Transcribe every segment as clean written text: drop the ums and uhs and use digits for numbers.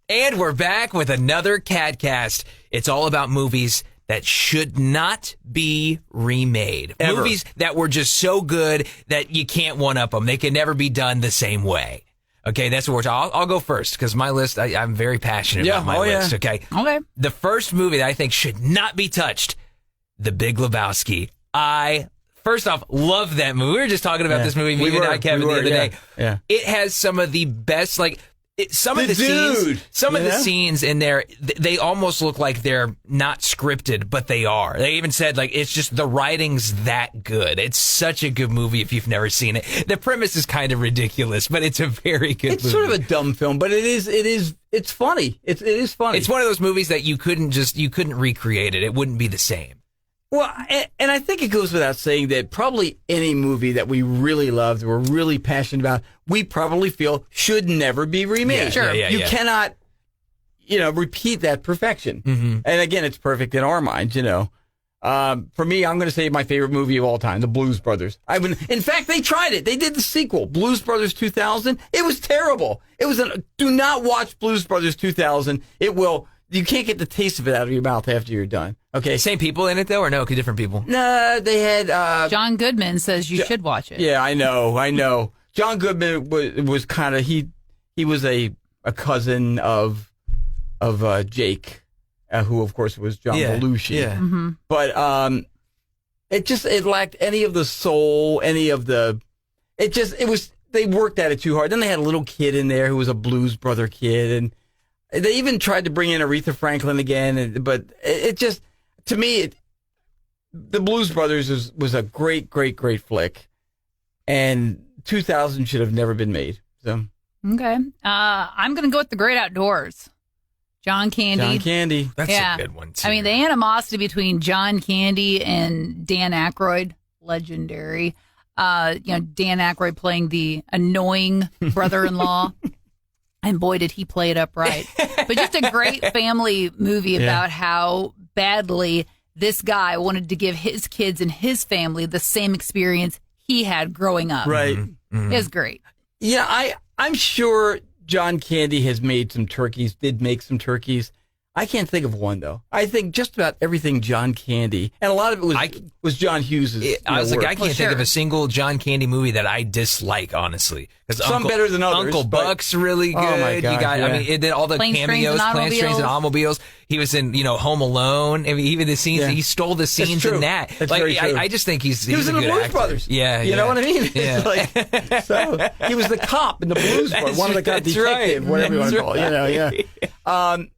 And we're back with another KATcast. It's all about movies that should not be remade. Ever. Movies that were just so good that you can't one-up them. They can never be done the same way. Okay, that's what we're talking. I'll go first because my list, I'm very passionate about my list, okay? Okay. The first movie that I think should not be touched, The Big Lebowski. First off, love that movie. We were just talking about this movie, me and I, Kevin, the other day. Yeah. It has some of the best, some of the scenes in there, they almost look like they're not scripted, but they are. They even said, it's just the writing's that good. It's such a good movie if you've never seen it. The premise is kind of ridiculous, but it's a very good movie. It's sort of a dumb film, but it's funny. It is funny. It's one of those movies that you couldn't recreate it. It wouldn't be the same. Well, and I think it goes without saying that probably any movie that we really loved, we're really passionate about, we probably feel should never be remade. Yeah, sure. You cannot, repeat that perfection. Mm-hmm. And again, it's perfect in our minds, For me, I'm going to say my favorite movie of all time, The Blues Brothers. In fact, they tried it. They did the sequel, Blues Brothers 2000. It was terrible. Do not watch Blues Brothers 2000. You can't get the taste of it out of your mouth after you're done. Okay. Same people in it, though, or no? Different people? No, they had... John Goodman says you should watch it. Yeah, I know. John Goodman was kind of... He was a cousin of Jake, who, of course, was John Belushi. Yeah. Mm-hmm. But it lacked any of the soul, any of the... They worked at it too hard. Then they had a little kid in there who was a Blues Brother kid, and they even tried to bring in Aretha Franklin again, but to me, The Blues Brothers was a great, great, great flick, and 2000 should have never been made. So okay, I'm going to go with The Great Outdoors. John Candy. That's a good one too. I mean, the animosity between John Candy and Dan Aykroyd, legendary. Dan Aykroyd playing the annoying brother-in-law. And boy, did he play it up right. But just a great family movie about how badly this guy wanted to give his kids and his family the same experience he had growing up. Right. Mm-hmm. It was great. Yeah, I'm sure John Candy did make some turkeys. I can't think of one, though. I think just about everything John Candy, and a lot of it was John Hughes's. I was work. I can't think of a single John Candy movie that I dislike, honestly. Some better than others. Uncle Buck's really good. Oh my God, you got, it did all the Planes, cameos, Planes, Trains, and Automobiles. He was in, Home Alone. I mean, even the scenes, he stole the scenes in that. That's very true. I just think he was in a the good Blues actor. Brothers. Yeah, you know what I mean? Yeah. It's so he was the cop in the Blues Brothers, one of the detective, right. whatever you want to call it. Right.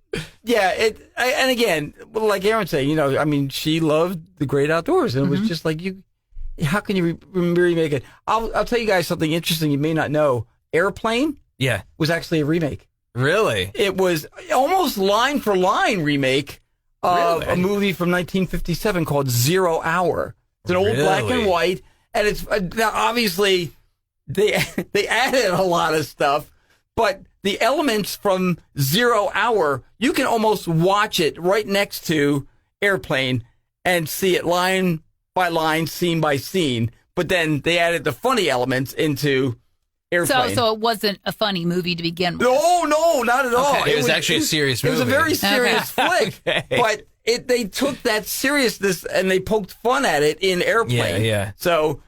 And again, like Aaron said, she loved The Great Outdoors, and it was just like how can you remake it? I'll tell you guys something interesting you may not know. Airplane, was actually a remake. Really? It was almost line for line remake of a movie from 1957 called 0 Hour. It's an old black and white, and it's now obviously they added a lot of stuff, but the elements from 0 Hour, you can almost watch it right next to Airplane and see it line by line, scene by scene. But then they added the funny elements into Airplane. So it wasn't a funny movie to begin with. No, not at all. Okay. It was actually a serious movie. It was a very serious flick. Okay. But they took that seriousness and they poked fun at it in Airplane. Yeah. So,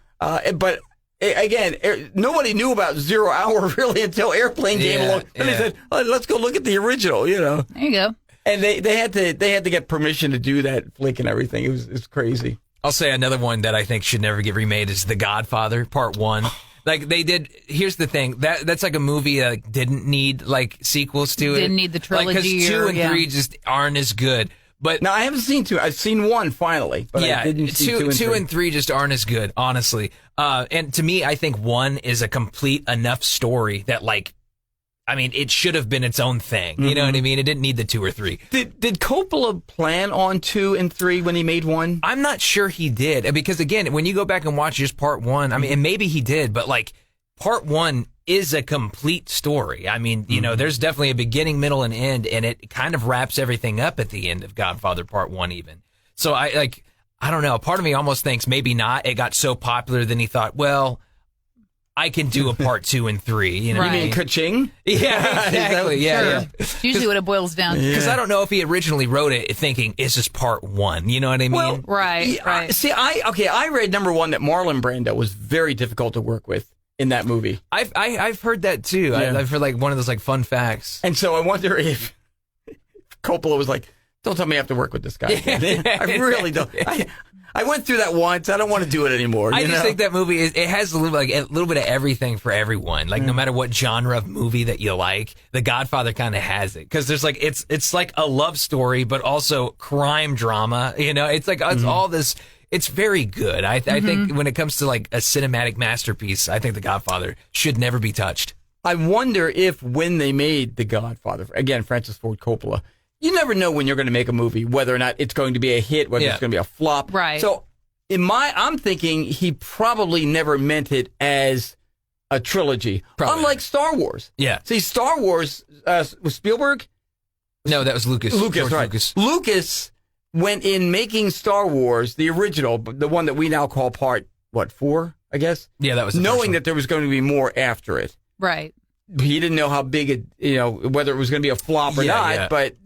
again, nobody knew about 0 Hour really until Airplane came along. And they said, let's go look at the original, There you go. And they had to get permission to do that flick and everything. It was crazy. I'll say another one that I think should never get remade is The Godfather Part 1. They did. Here's the thing. That's like a movie that didn't need sequels to it. Didn't need the trilogy. Because 2 and 3 just aren't as good. But now I haven't seen 2. I've seen 1 finally, but I didn't see 2 and 3. 2 and 3 just aren't as good, honestly. And to me, I think 1 is a complete enough story that it should have been its own thing. You know what I mean? It didn't need the 2 or 3. Did Coppola plan on 2 and 3 when he made 1? I'm not sure he did, because again, when you go back and watch just Part 1, and maybe he did, but Part 1 is a complete story. There's definitely a beginning, middle, and end, and it kind of wraps everything up at the end of Godfather Part 1 even. So I don't know. Part of me almost thinks maybe not. It got so popular, then he thought, well, I can do a part 2 and 3. You know, You mean ka-ching? Yeah, exactly. Yeah. It's usually what it boils down to. Because I don't know if he originally wrote it thinking it's just part 1. You know what I mean? Well, Right. See, I read number 1 that Marlon Brando was very difficult to work with in that movie. I've heard that too. Yeah. I've heard like one of those like fun facts. And so I wonder if Coppola was like, don't tell me I have to work with this guy. I really don't. I went through that once. I don't want to do it anymore. I just think that movie it has a little bit of everything for everyone. Like no matter what genre of movie that you like, The Godfather kind of has it because there's like it's like a love story, but also crime drama. You know, it's like it's all this. It's very good. I think when it comes to like a cinematic masterpiece, I think The Godfather should never be touched. I wonder if when they made The Godfather, again, Francis Ford Coppola, you never know when you're going to make a movie, whether or not it's going to be a hit, whether it's going to be a flop. Right. So I'm thinking he probably never meant it as a trilogy, unlike Star Wars. Yeah. See, Star Wars, was Spielberg? No, that was Lucas. George right. Lucas went in making Star Wars, the original, the one that we now call part, 4, I guess? Yeah, that was the knowing that there was going to be more after it. Right. He didn't know how big it, whether it was going to be a flop or not. But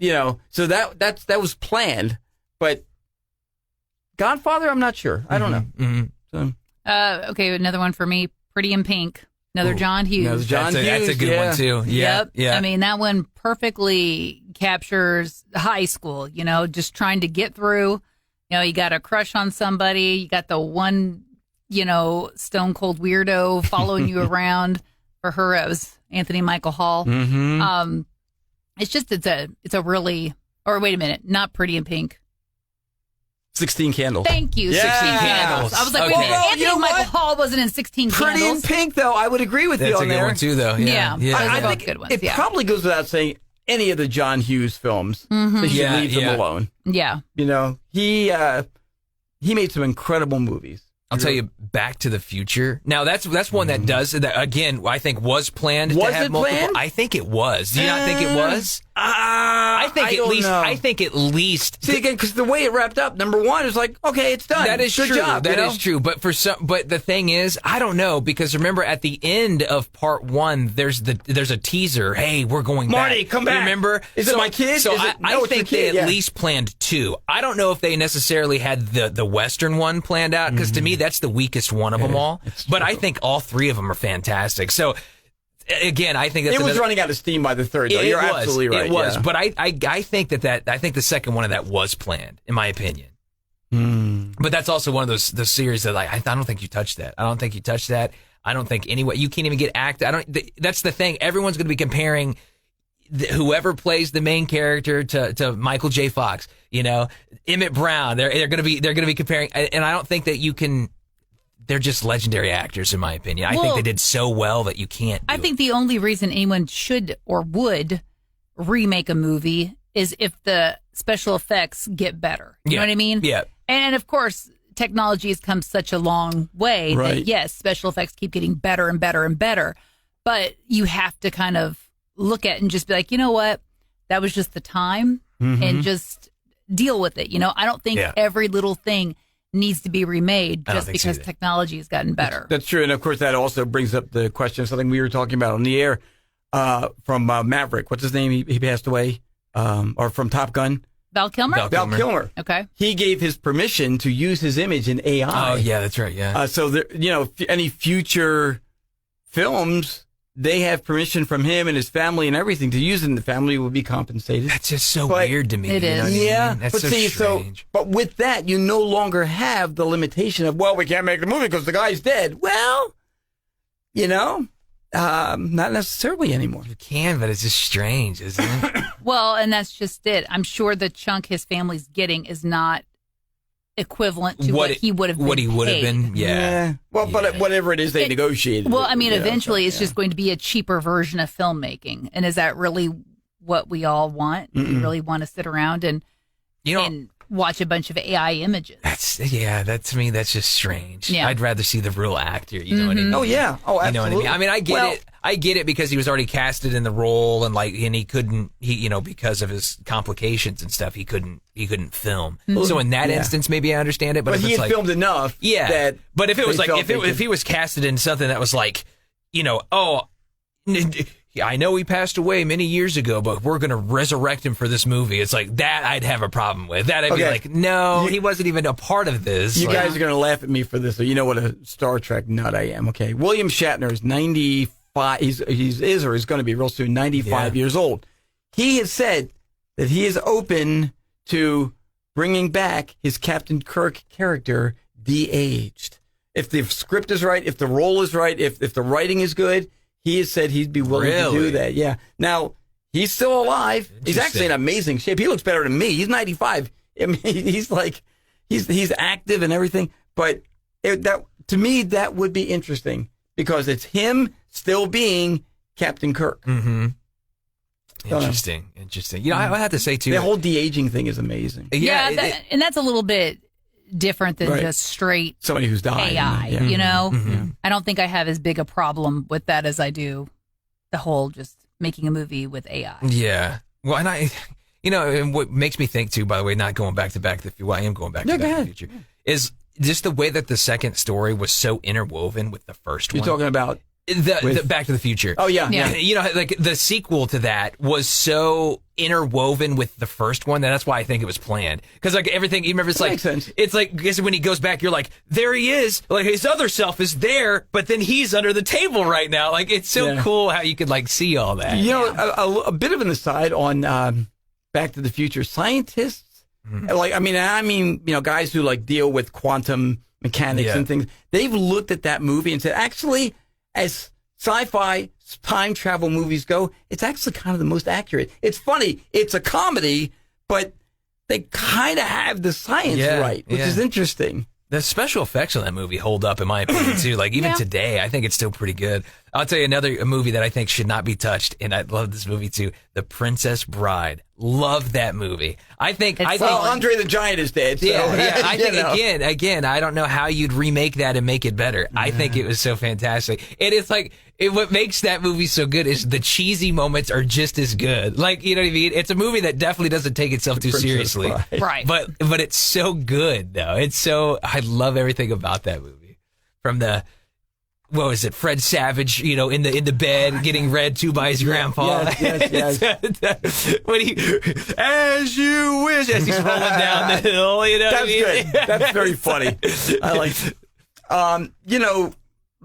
so that was planned. But Godfather, I'm not sure. I don't know. Mm-hmm. So. Okay, another one for me. Pretty in Pink. Another John Hughes. Another John Hughes. That's a good one too. Yeah. Yep. Yeah. I mean, that one perfectly captures high school. Just trying to get through. You got a crush on somebody. You got the one, stone cold weirdo following you around. For her, it was Anthony Michael Hall. Mm-hmm. It's a really, or wait a minute, not Pretty in Pink. 16 Candles. Thank you, 16 Candles. I was like, wait a minute, Anthony Michael Hall wasn't in 16 Pretty Candles. in Pink, though, I would agree with you on there. That's a good one too, though. Yeah. I Those are think good ones. it probably goes without saying any of the John Hughes films, they should leave them alone. Yeah. He made some incredible movies. I'll tell you, Back to the Future. Now that's one that does that again. I think was planned to have multiple. Planned? I think it was. Do you not think it was? I think at least. See again, because the way it wrapped up, number 1 is like, okay, it's done. That is Good true. job, That is true. But but the thing is, I don't know because remember at the end of part 1, there's a teaser. Hey, we're going Marty, back. come back. Remember? Is it my kid? So I think they at least planned 2. I don't know if they necessarily had the Western one planned out because to me that's the weakest one of them all. But I think all 3 of them are fantastic. So. Again, I think that's it was running out of steam by the 3rd. Though. You're absolutely right. It was, but I think I think the second one of that was planned, in my opinion. But that's also one of those series that I don't think you touched that. I don't think you touched that. I don't think anyway. You can't even get acted. That's the thing. Everyone's going to be comparing whoever plays the main character to Michael J. Fox. Emmett Brown. They're going to be comparing, and I don't think that you can. They're just legendary actors, in my opinion. I think they did so well that you can't. I think the only reason anyone should or would remake a movie is if the special effects get better. You know what I mean? Yeah. And of course, technology has come such a long way that yes, special effects keep getting better and better and better. But you have to kind of look at it and just be like, you know what? That was just the time and just deal with it. I don't think every little thing needs to be remade just because technology has gotten better. That's true. And of course, that also brings up the question of something we were talking about on the air from Maverick. What's his name? He passed away. Or from Top Gun. Val Kilmer? Val Kilmer. Okay. He gave his permission to use his image in AI. Oh, yeah, that's right. Yeah. So, any future films, they have permission from him and his family and everything to use it, and the family will be compensated. That's just so weird to me. It is. Yeah. That's so strange. But with that, you no longer have the limitation of, we can't make the movie because the guy's dead. Well, not necessarily anymore. You can, but it's just strange, isn't it? Well, and that's just it. I'm sure the chunk his family's getting is not equivalent to what he would have been. What he would have been, yeah. Well, but whatever it is they negotiated. Well, I mean, eventually it's just going to be a cheaper version of filmmaking. And is that really what we all want? Do we really want to sit around and watch a bunch of AI images? That to me, that's just strange. Yeah. I'd rather see the real actor. You know what I mean? Oh, yeah. Oh, absolutely. You know what I mean? I mean, I get it. I get it because he was already casted in the role and he couldn't, because of his complications and stuff, he couldn't film. So in that instance, maybe I understand it. But he had filmed enough. Yeah. That but if it was if he was casted in something that was like I know he passed away many years ago, but we're going to resurrect him for this movie. It's like that I'd have a problem with. That I'd be like, no, he wasn't even a part of this. You guys are going to laugh at me for this, so you know what a Star Trek nut I am, okay? William Shatner is 95. He's going to be real soon, 95 years old. He has said that he is open to bringing back his Captain Kirk character de-aged. If the script is right, if the role is right, if the writing is good, he has said he'd be willing to do that. Yeah. Now, he's still alive. He's actually in amazing shape. He looks better than me. He's 95. I mean, he's active and everything. But to me, that would be interesting because it's him still being Captain Kirk. Mm-hmm. Interesting. I have to say, too. The whole de-aging thing is amazing. Yeah, and that's a little bit different than just straight somebody who's dying. AI, Mm-hmm. I don't think I have as big a problem with that as I do the whole just making a movie with AI. Yeah. Well, and and what makes me think too, by the way, not going back to Back to the Future, I am going back to Back to the Future, is just the way that the second story was so interwoven with the first one. You're talking about the Back to the Future. Oh, yeah. Like the sequel to that was so interwoven with the first one that's why I think it was planned. Because like everything, you remember, makes sense. It's like when he goes back, you're like, there he is. Like his other self is there, but then he's under the table right now. Like it's so cool how you could like see all that. A bit of an aside on Back to the Future. Scientists, guys who like deal with quantum mechanics and things, they've looked at that movie and said, actually, as sci-fi time travel movies go, it's actually kind of the most accurate. It's funny. It's a comedy, but they kind of have the science right, which is interesting. The special effects on that movie hold up, in my opinion, too. Like, even today, I think it's still pretty good. I'll tell you a movie that I think should not be touched, and I love this movie, too. The Princess Bride. Love that movie. I think Andre the Giant is dead. So. Yeah. I think, again, I don't know how you'd remake that and make it better. I think it was so fantastic. And it's like, what makes that movie so good is the cheesy moments are just as good. Like, you know what I mean? It's a movie that definitely doesn't take itself too seriously. Bride. Right. But it's so good, though. I love everything about that movie. From what was it, Fred Savage, in the bed getting read to by his grandpa. Yes. When as you wish, as he's rolling down the hill, That's good. That's very funny. I like it.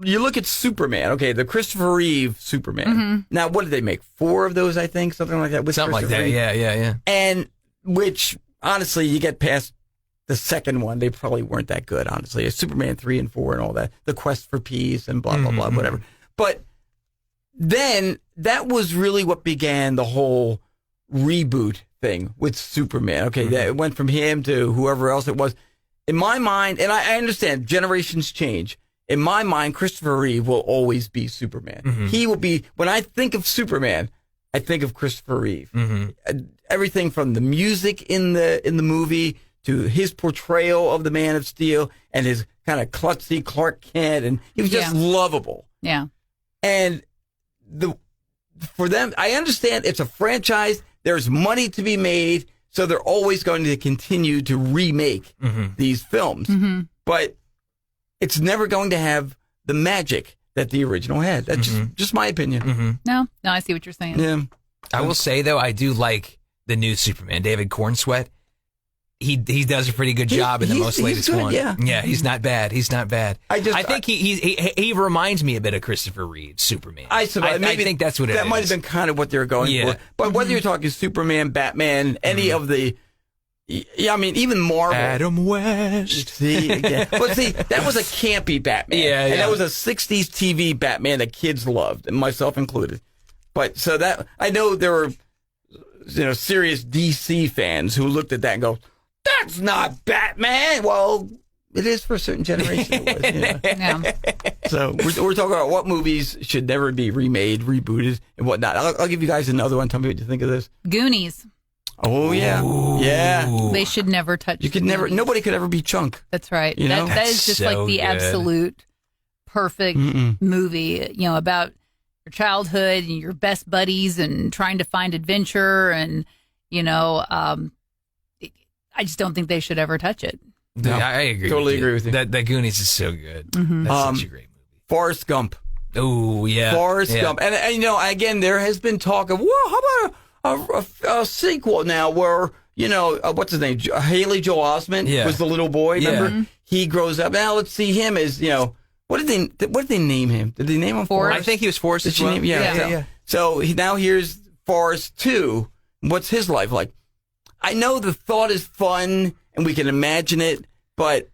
You look at Superman, okay, the Christopher Reeve Superman. Mm-hmm. Now, what did they make? 4 of those, I think, something like that. With something like that, Reeve. yeah. And which, honestly, you get past the second one, they probably weren't that good, honestly. Superman 3 and 4 and all that. The Quest for Peace and blah, blah, blah, whatever. But then that was really what began the whole reboot thing with Superman. Okay, it went from him to whoever else it was. In my mind, and I understand generations change. In my mind, Christopher Reeve will always be Superman. Mm-hmm. He will be, when I think of Superman, I think of Christopher Reeve. Mm-hmm. Everything from the music in the movie to his portrayal of the Man of Steel and his kind of klutzy Clark Kent, and he was just lovable. Yeah. And for them, I understand it's a franchise. There's money to be made, so they're always going to continue to remake these films. Mm-hmm. But it's never going to have the magic that the original had. That's just my opinion. Mm-hmm. No, I see what you're saying. Yeah. I will say, though, I do like the new Superman, David Cornsweet. He does a pretty good job in the most latest good, one. Yeah, he's not bad. I think he reminds me a bit of Christopher Reeve's Superman. I think that's what it is. That might have been kind of what they were going for. But whether you're talking Superman, Batman, any of the, even Marvel. Adam West. See, again. But see, that was a campy Batman. And that was a 60s TV Batman that kids loved, and myself included. But so that, I know there were, serious DC fans who looked at that and go, that's not Batman. Well, it is for a certain generation. So we're talking about what movies should never be remade, rebooted, and whatnot. I'll give you guys another one. Tell me what you think of this. Goonies. Oh, yeah. Ooh. Yeah. They should never touch nobody could ever be Chunk. That's right. That is just so like the absolute perfect movie, about your childhood and your best buddies and trying to find adventure. And, I just don't think they should ever touch it. No, I agree. Totally agree with you. That Goonies is so good. Mm-hmm. That's such a great movie. Forrest Gump. Oh, yeah. Forrest Gump. And, again, there has been talk of, well, how about a sequel now where, what's his name? Haley Joel Osment was the little boy. Remember? Mm-hmm. He grows up. Now let's see him as, what did they name him? Did they name him Forrest? I think he was Forrest as well. Yeah. So now here's Forrest 2. What's his life like? I know the thought is fun and we can imagine it, but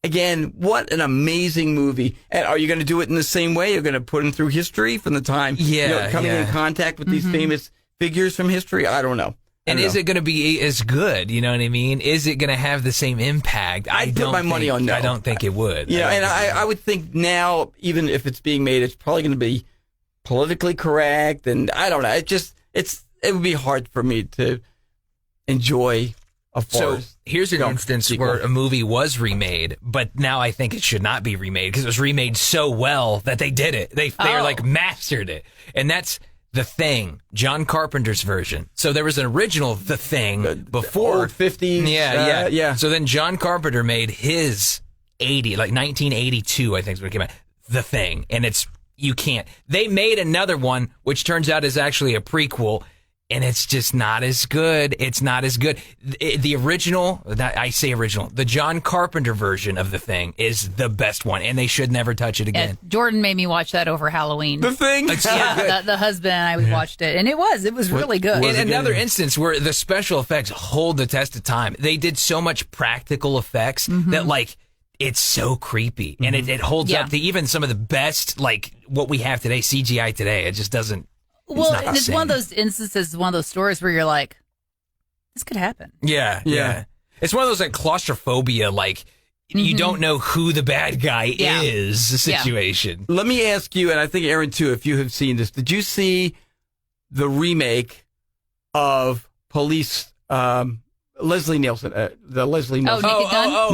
again, what an amazing movie. And are you going to do it in the same way? You're going to put him through history from the time coming in contact with these famous figures from history? I don't know. And is it going to be as good? You know what I mean? Is it going to have the same impact? I'd put my money on no. I don't think it would. I would think now, even if it's being made, it's probably going to be politically correct. And I don't know. It would be hard for me to enjoy a Forrest. So here's an instance where a movie was remade, but now I think it should not be remade because it was remade so well that they did it. They mastered it. And that's The Thing, John Carpenter's version. So there was an original The Thing before. Old 50s. Yeah. So then John Carpenter made his 1982, I think is when it came out, The Thing. And they made another one, which turns out is actually a prequel, and it's just not as good. It's not as good. The original, the John Carpenter version of The Thing is the best one, and they should never touch it again. Yeah, Jordan made me watch that over Halloween. The Thing? The husband and I watched it, and it was really good. In another instance where the special effects hold the test of time, they did so much practical effects that, it's so creepy, and it holds up to even some of the best, what we have today, CGI today. It just doesn't. Well, and it's one of those instances, one of those stories where you're like, this could happen. Yeah. It's one of those claustrophobia, you don't know who the bad guy is situation. Let me ask you, and I think Aaron too, if you have seen this, did you see the remake of Police? Leslie Nielsen, the Leslie Nielsen.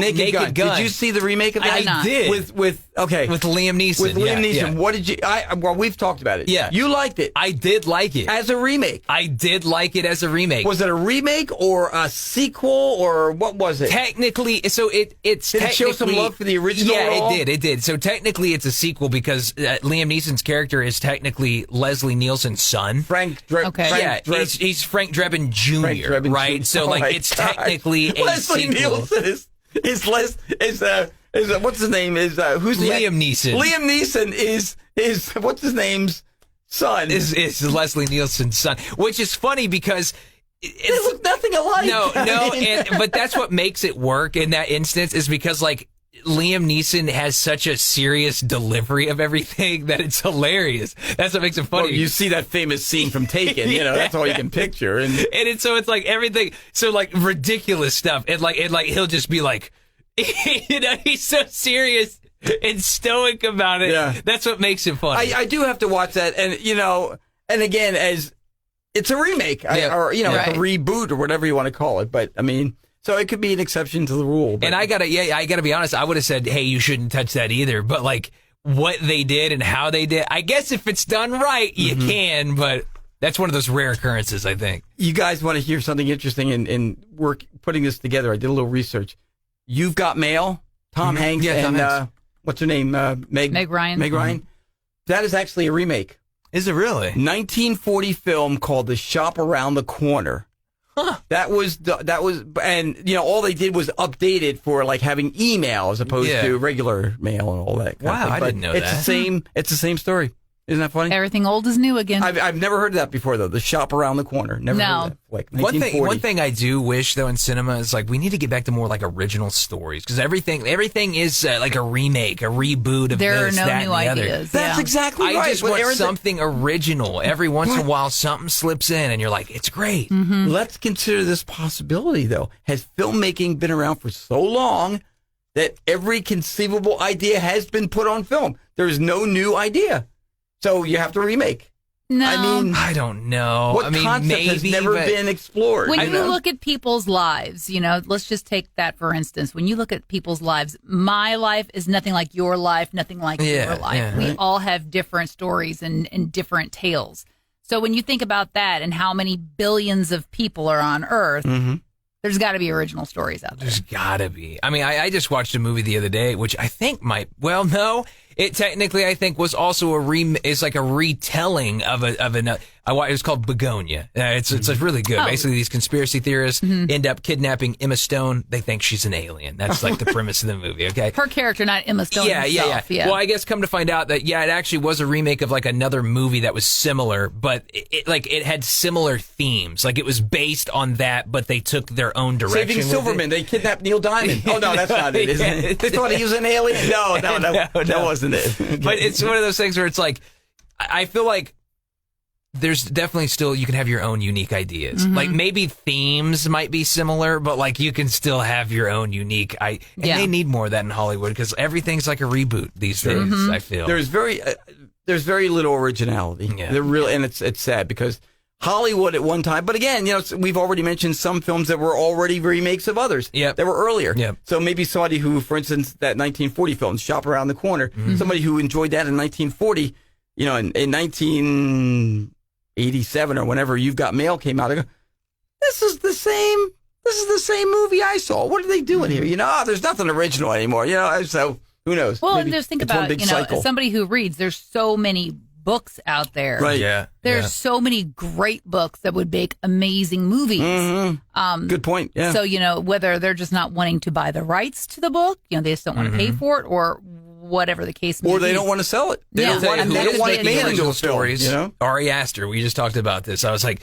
Naked Gun. Did you see the remake of that? I did. With Liam Neeson. With Liam Neeson. Yeah. What did you? Well, we've talked about it. Yeah, you liked it. I did like it as a remake. I did like it as a remake. Was it a remake or a sequel or what was it? Technically, so it's. Did it show some love for the original? Yeah, role? It did. So technically, it's a sequel because Liam Neeson's character is technically Leslie Nielsen's son. Frank Drebin. He's Frank Drebin Jr. Right. So it's technically a Leslie sequel. Nielsen is what's his name is who's Liam Neeson. Liam Neeson is what's his name's son is Leslie Nielsen's son, which is funny because they look nothing alike. No, but that's what makes it work in that instance is because Liam Neeson has such a serious delivery of everything that it's hilarious. That's what makes it funny. Well, you see that famous scene from Taken, that's all you can picture. And it's everything, ridiculous stuff. And he'll just be he's so serious and stoic about it. Yeah. That's what makes it funny. I do have to watch that. And, and again, as it's a remake or, right. a reboot or whatever you want to call it. But, so it could be an exception to the rule. But. And I gotta be honest. I would have said, hey, you shouldn't touch that either. But what they did and how they did, I guess if it's done right, you can. But that's one of those rare occurrences, I think. You guys want to hear something interesting in work putting this together? I did a little research. You've Got Mail, Tom Hanks and what's her name? Meg Ryan. Meg Ryan. That is actually a remake. Is it really? 1940 film called The Shop Around the Corner. Huh. That was, and all they did was update it for having email as opposed to regular mail and all that. Wow, I didn't know that. It's the same story. Isn't that funny? Everything old is new again. I've never heard of that before though. The Shop Around the Corner. Never heard of that. One thing I do wish though in cinema is we need to get back to more original stories because everything is a remake, a reboot of there this, are no that, new and the ideas. Other. That's exactly right. I just want something original. Every once in a while, something slips in, and you're like, it's great. Mm-hmm. Let's consider this possibility though. Has filmmaking been around for so long that every conceivable idea has been put on film? There is no new idea. So you have to remake. No. I don't know. What concept has never been explored? When you look at people's lives, let's just take that for instance. When you look at people's lives, my life is nothing like your life, nothing like your life. Yeah, we all have different stories and different tales. So when you think about that and how many billions of people are on Earth, there's got to be original stories out there. There's got to be. I just watched a movie the other day, which I think it technically, I think, was also it's like a retelling of it's called Begonia. It's really good. Basically, these conspiracy theorists end up kidnapping Emma Stone. They think she's an alien. That's like the premise of the movie. Okay, her character, not Emma Stone. Yeah. Well, I guess come to find out that it actually was a remake of like another movie that was similar, but it had similar themes. Like it was based on that, but they took their own direction. Saving Silverman. They kidnapped Neil Diamond. Oh no, that's not it. Isn't it? They thought he was an alien. No, that wasn't it. Okay. But it's one of those things where it's like, I feel like there's definitely still, you can have your own unique ideas. Like maybe themes might be similar, but like you can still have your own unique. And they need more of that in Hollywood because everything's like a reboot these days. I feel there's very little originality. Yeah. And it's sad because Hollywood at one time, but again, we've already mentioned some films that were already remakes of others that were earlier. Yep. So maybe somebody who, for instance, that 1940 film, Shop Around the Corner, somebody who enjoyed that in 1940, in 1987 or whenever You've Got Mail came out, I go, this is the same movie I saw. What are they doing here? There's nothing original anymore. So who knows? Well, and just think about, as somebody who reads, there's so many books out there. Right. Yeah. There's so many great books that would make amazing movies. Good point. Yeah. So, whether they're just not wanting to buy the rights to the book, they just don't want to pay for it, or whatever the case may be. Or they don't want to sell it. They don't want it made into stories. Ari Aster, we just talked about this. I was like,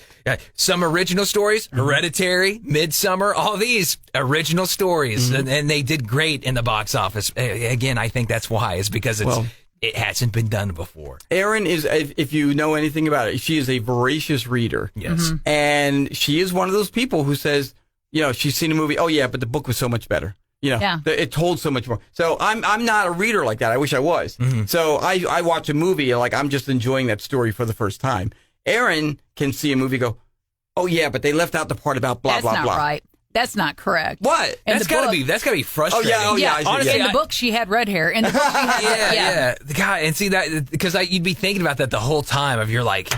some original stories, Hereditary, Midsummer, all these original stories. And they did great in the box office. Again, I think that's why. It's because it hasn't been done before. Erin is, if you know anything about it, she is a voracious reader. Yes. And she is one of those people who says, she's seen a movie, oh yeah, but the book was so much better. It told so much more. So I'm not a reader like that. I wish I was. So I watch a movie like I'm just enjoying that story for the first time. Erin can see a movie, go, oh yeah, but they left out the part about blah, blah, blah. That's not right. That's not correct. What? That's gotta be frustrating. Oh yeah. Honestly, in the book she had red hair. In the book she had God, and see that because you'd be thinking about that the whole time. If you're like,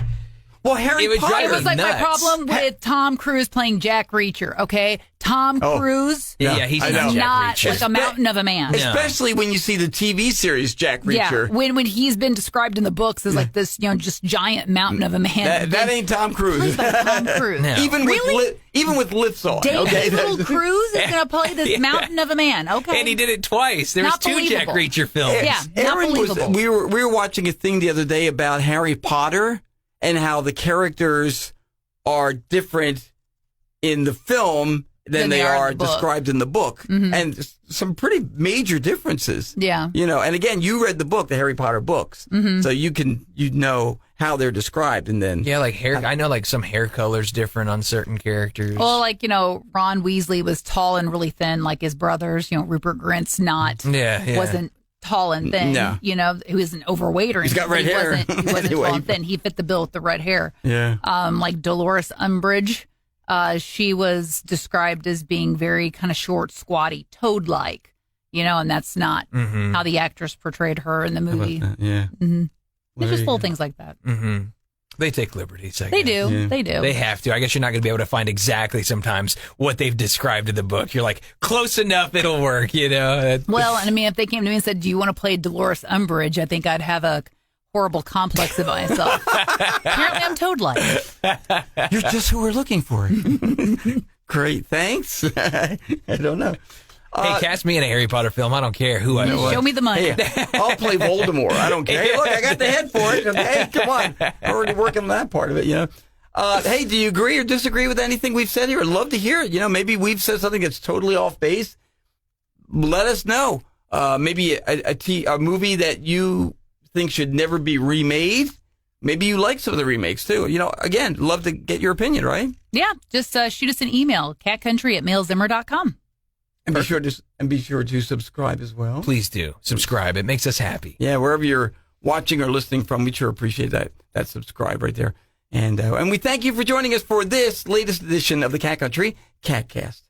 well, Harry Potter. It was like nuts. My problem with Tom Cruise playing Jack Reacher. Okay, Tom Cruise. He's not Jack Reacher. Like a mountain of a man. Especially when you see the TV series Jack Reacher. Yeah, when he's been described in the books as like this, just giant mountain of a man. That ain't Tom Cruise. Tom Cruise. No. Even with lips on. David Little Cruz is going to play this mountain of a man. Okay, and he did it twice. There was 2 Jack Reacher films. Yeah, not believable. We were watching a thing the other day about Harry Potter and how the characters are different in the film than they are described in the book. And some pretty major differences. Yeah. And again, you read the book, the Harry Potter books. So you know how they're described, and then like hair. I know like some hair colors different on certain characters. Well, like Ron Weasley was tall and really thin, like his brothers. Rupert Grint's not. Wasn't tall and thin. No. He wasn't overweight or anything. He's got red hair. He wasn't Anyway. tall and thin. He fit the bill with the red hair. Yeah. Like Dolores Umbridge, she was described as being very kind of short, squatty, toad-like. And that's not how the actress portrayed her in the movie. Yeah. It's just little things like that. They take liberties. They do. Yeah. They do. They have to. I guess you're not going to be able to find exactly sometimes what they've described in the book. You're like, close enough, it'll work, Well, and I mean, if they came to me and said, do you want to play Dolores Umbridge? I think I'd have a horrible complex of myself. Apparently, I'm toad-like. You're just who we're looking for. Great. Thanks. I don't know. Hey, cast me in a Harry Potter film. I don't care who I am. Show me the money. Hey, I'll play Voldemort. I don't care. Hey, look, I got the head for it. Okay, come on. I'm already working on that part of it, Hey, do you agree or disagree with anything we've said here? I'd love to hear it. Maybe we've said something that's totally off base. Let us know. Maybe a movie that you think should never be remade. Maybe you like some of the remakes, too. Again, love to get your opinion, right? Yeah, just shoot us an email, catcountry@mailzimmer.com. And be sure to subscribe as well. Please do. Subscribe. It makes us happy. Yeah, wherever you're watching or listening from, we sure appreciate that subscribe right there. And we thank you for joining us for this latest edition of the Cat Country KATcast.